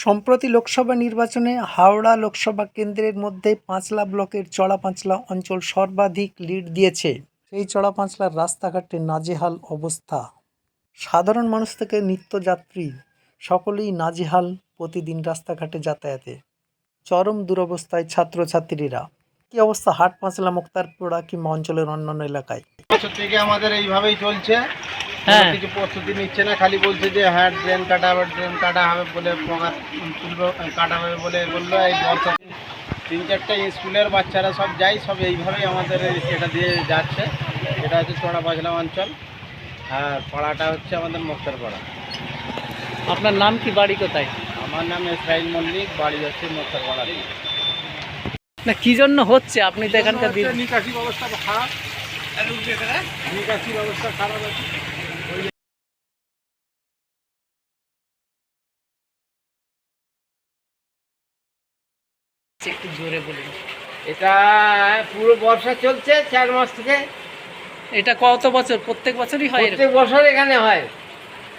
সম্প্রতি লোকসভা নির্বাচনে হাওড়া লোকসভা কেন্দ্রের মধ্যে পাঁচলা ব্লকের চড়াপাঁচলা অঞ্চল সর্বাধিক লিড দিয়েছে। সেই চড়াপাঁচলার রাস্তাঘাটে নাজেহাল অবস্থা। সাধারণ মানুষ থেকে নিত্যযাত্রী সকলেই নাজেহাল প্রতিদিন রাস্তাঘাটে যাতায়াতে। চরম দুরবস্থায় ছাত্রছাত্রীরা। কি অবস্থা হাট পাঁচলা মুক্তারপুরা কিংবা অঞ্চলের অন্যান্য এলাকায়? বছর থেকে আমাদের এইভাবেই চলছে। কিছু প্রস্তুতি নিচ্ছে না, খালি বলছে যে হ্যাঁ ড্রেন কাটা হবে, ড্রেন কাটা হবে বলে কাটা হবে বলে বললো। এই বর্ষা 3-4টে স্কুলের বাচ্চারা সব যায়, সব এইভাবেই আমাদের এটা দিয়ে যাচ্ছে। এটা হচ্ছে চড়াপাঁচলা অঞ্চল, আর পাড়াটা হচ্ছে আমাদের মুক্তারপাড়া। আপনার নাম কি, বাড়ি কোথায়? আমার নাম ইসরাইল মল্লিক, বাড়ি হচ্ছে মুক্তারপাড়া। না কি জন্য হচ্ছে? আপনি তো এখানকার নিকাশি ব্যবস্থা খারাপ, নিকাশি ব্যবস্থা খারাপ আছে। একটু জোরে বলুন। এটা পুরো বর্ষা চলছে 4 মাস থেকে। এটা কত বছর? প্রত্যেক বছরই হয়? প্রত্যেক বছর এখানে হয়।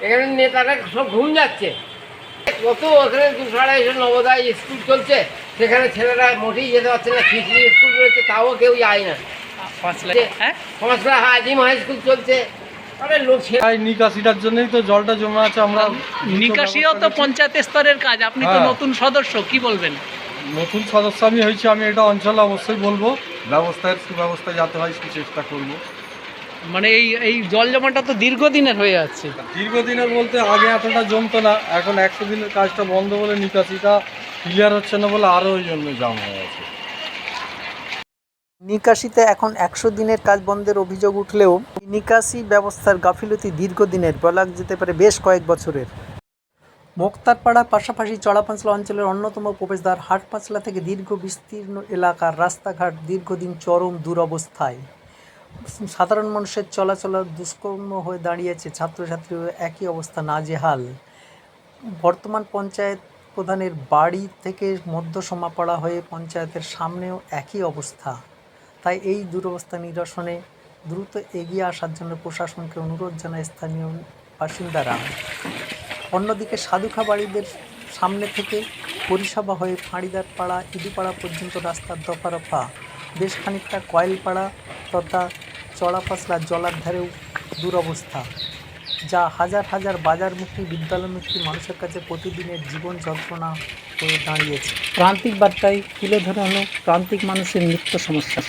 এখানে নেতারা সব ঘুম যাচ্ছে। কত ওখানে 2-2.5 নবোদয় স্কুল চলছে, সেখানে ছেলেরা মোটেই যেতে পারছে না। খিচড়ি স্কুল রয়েছে, তাও কেউ যায় না। পাঁচলা আজিম হাই স্কুল চলছে। নিকাশিটার জন্যই তো জলটা জমা আছে। আমরা নিকাশিও তো পঞ্চায়েত স্তরের কাজ। আপনি তো নতুন সদস্য, কি বলবেন? নতুন সদস্য আমি হয়েছি, আমি এটা অঞ্চলে অবশ্যই বলবো ব্যবস্থার সুব্যবস্থা যাতে হয় সে চেষ্টা করব। মানে এই জল জমাটা তো দীর্ঘদিনের হয়ে যাচ্ছে। দীর্ঘদিনের বলতে আগে এতটা জমতো না, এখন 100 দিনের কাজটা বন্ধ বলে নিকাশিটা ক্লিয়ার হচ্ছে না বলে আরও ওই জন্য জাম হয়ে আছে। নিকাশিতে এখন 100 দিনের কাজ বন্ধের অভিযোগ উঠলেও নিকাশি ব্যবস্থার গাফিলতি দীর্ঘদিনের, বলা যেতে পারে বেশ কয়েক বছরের। মুক্তারপাড়ার পাশাপাশি চড়াপাঁচলা অঞ্চলের অন্যতম প্রবেশদ্বার হাটপাঁচলা থেকে দীর্ঘ বিস্তীর্ণ এলাকার রাস্তাঘাট দীর্ঘদিন চরম দুরবস্থায়। সাধারণ মানুষের চলাচল দুষ্কর্ম হয়ে দাঁড়িয়েছে। ছাত্রছাত্রীর একই অবস্থা, নাজেহাল। বর্তমান পঞ্চায়েত প্রধানের বাড়ি থেকে মধ্য সমাপাড়া হয়ে পঞ্চায়েতের সামনেও একই অবস্থা। তাই এই দুরবস্থা নিরসনে দ্রুত এগিয়ে আসার জন্য প্রশাসনকে অনুরোধ জানায় স্থানীয় বাসিন্দারা। অন্যদিকে সাধুখা বাড়িদের সামনে থেকে পরিষেবা হয়ে ফাঁড়িদার পাড়া, ইদুপাড়া পর্যন্ত রাস্তার দফা বেশ খানিকটা কয়েলপাড়া তথা চড়াপাঁচলা জলার ধারেও দুরবস্থা, যা হাজার হাজার বাজারমুখী বিদ্যালয়মুখী মানুষের কাছে প্রতিদিনের জীবন যন্ত্রণা হয়ে দাঁড়িয়েছে। প্রান্তিক বার্তায় তুলে ধরা হলো প্রান্তিক মানুষের নিত্য সমস্যা।